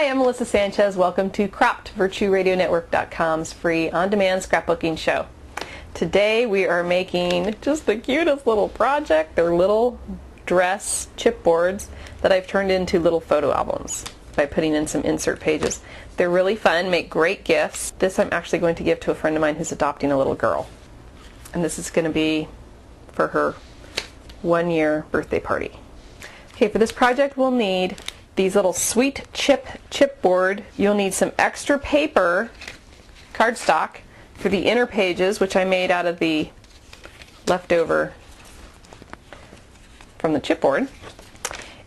Hi, I'm Melissa Sanchez. Welcome to CroppedVirtueRadioNetwork.com's free on-demand scrapbooking show. Today we are making just the cutest little project. They're little dress chipboards that I've turned into little photo albums by putting in some insert pages. They're really fun, make great gifts. This I'm actually going to give to a friend of mine who's adopting a little girl. And this is going to be for her 1-year birthday party. Okay, for this project we'll need these little sweet chipboard. You'll need some extra paper, cardstock, for the inner pages, which I made out of the leftover from the chipboard.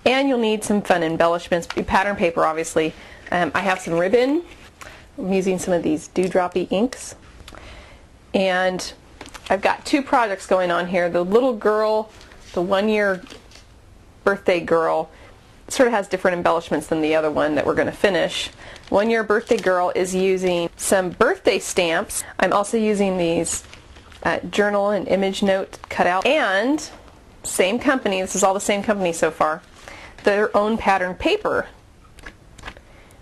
And you'll need some fun embellishments, pattern paper obviously. I have some ribbon. I'm using some of these dewdroppy inks. And I've got two projects going on here. The little girl, the 1-year birthday girl, sort of has different embellishments than the other one that we're going to finish. 1-year birthday girl is using some birthday stamps. I'm also using these journal and image note cutout, and same company, this is all the same company so far, their own pattern paper,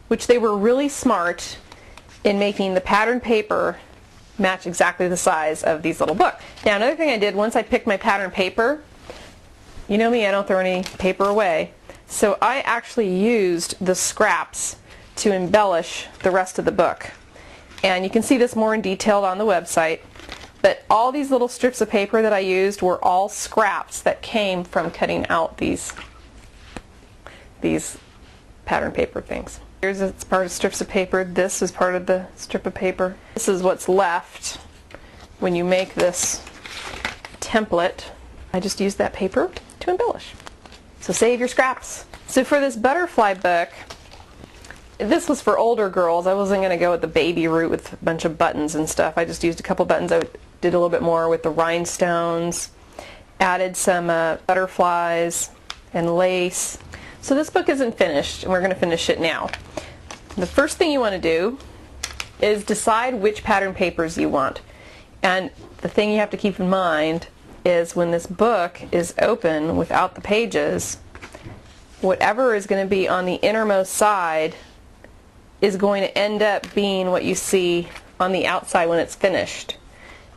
which they were really smart in making the pattern paper match exactly the size of these little books. Now another thing I did, once I picked my pattern paper, you know me, I don't throw any paper away. So I actually used the scraps to embellish the rest of the book. And you can see this more in detail on the website. But all these little strips of paper that I used were all scraps that came from cutting out these pattern paper things. Here's it's part of strips of paper. This is part of the strip of paper. This is what's left when you make this template. I just used that paper to embellish. So save your scraps. So for this butterfly book, this was for older girls. I wasn't going to go with the baby route with a bunch of buttons and stuff. I just used a couple buttons. I did a little bit more with the rhinestones, added some butterflies and lace. So this book isn't finished, and we're going to finish it now. The first thing you want to do is decide which pattern papers you want. And the thing you have to keep in mind is when this book is open without the pages, whatever is going to be on the innermost side is going to end up being what you see on the outside when it's finished.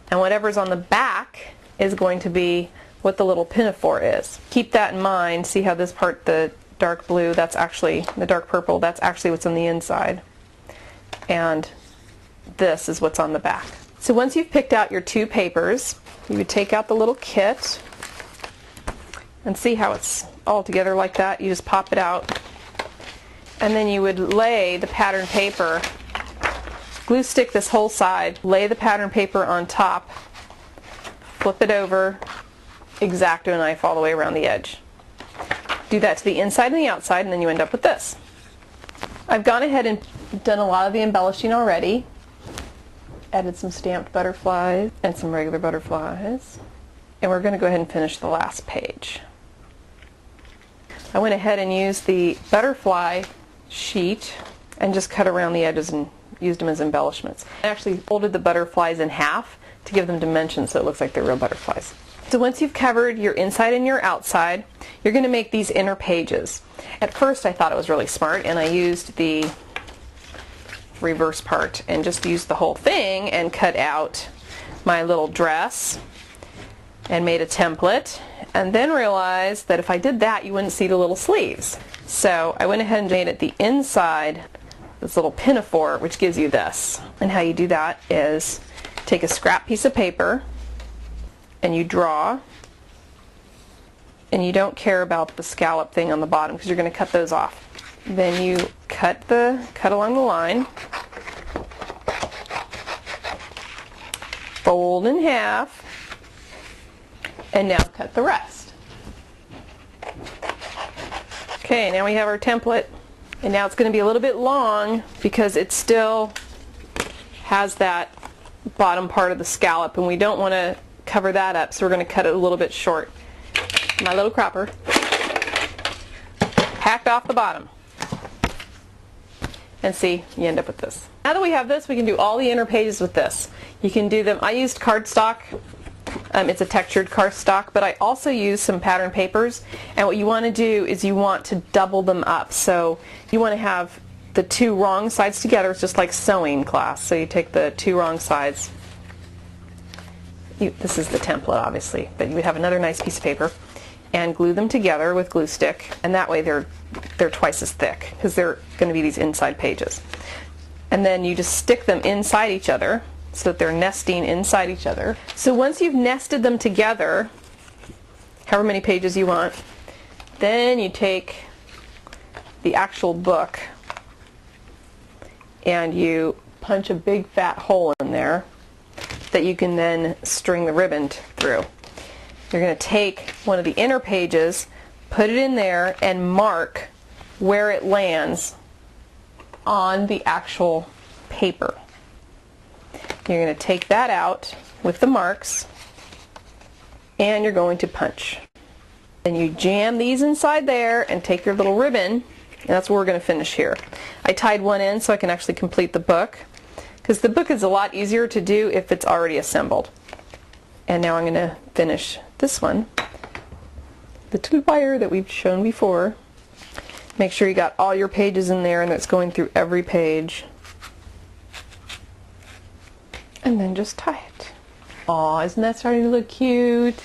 And whatever's on the back is going to be what the little pinafore is. Keep that in mind. See how this part, the dark blue, that's actually, the dark purple, that's actually what's on the inside. And this is what's on the back. So once you've picked out your two papers, you would take out the little kit and see how it's all together like that. You just pop it out, and then you would lay the pattern paper, glue stick this whole side, lay the pattern paper on top, flip it over, X-Acto knife all the way around the edge. Do that to the inside and the outside, and then you end up with this. I've gone ahead and done a lot of the embellishing already. Added some stamped butterflies and some regular butterflies. And we're going to go ahead and finish the last page. I went ahead and used the butterfly sheet and just cut around the edges and used them as embellishments. I actually folded the butterflies in half to give them dimensions so it looks like they're real butterflies. So once you've covered your inside and your outside, you're going to make these inner pages. At first I thought it was really smart, and I used the reverse part and just used the whole thing and cut out my little dress and made a template, and then realized that if I did that you wouldn't see the little sleeves. So I went ahead and made it the inside, this little pinafore, which gives you this. And how you do that is take a scrap piece of paper and you draw, and you don't care about the scallop thing on the bottom because you're going to cut those off. Then you cut along the line, fold in half, and now cut the rest. Okay, now we have our template, and now it's going to be a little bit long because it still has that bottom part of the scallop, and we don't want to cover that up, so we're going to cut it a little bit short. My little cropper hacked off the bottom. And see, you end up with this. Now that we have this, we can do all the inner pages with this. You can do them, I used cardstock. It's a textured cardstock, but I also used some pattern papers. And what you want to do is you want to double them up. So you want to have the two wrong sides together. It's just like sewing class. So you take the two wrong sides. This is the template, obviously, but you would have another nice piece of paper and glue them together with glue stick, and that way they're twice as thick because they're going to be these inside pages. And then you just stick them inside each other so that they're nesting inside each other. So once you've nested them together, however many pages you want, then you take the actual book and you punch a big fat hole in there that you can then string the ribbon through. You're going to take one of the inner pages, put it in there, and mark where it lands on the actual paper. You're going to take that out with the marks, and you're going to punch. Then you jam these inside there and take your little ribbon, and that's where we're going to finish here. I tied one in so I can actually complete the book, because the book is a lot easier to do if it's already assembled. And now I'm going to finish this one, the little wire that we've shown before. Make sure you got all your pages in there and it's going through every page. And then just tie it. Aw, isn't that starting to look cute?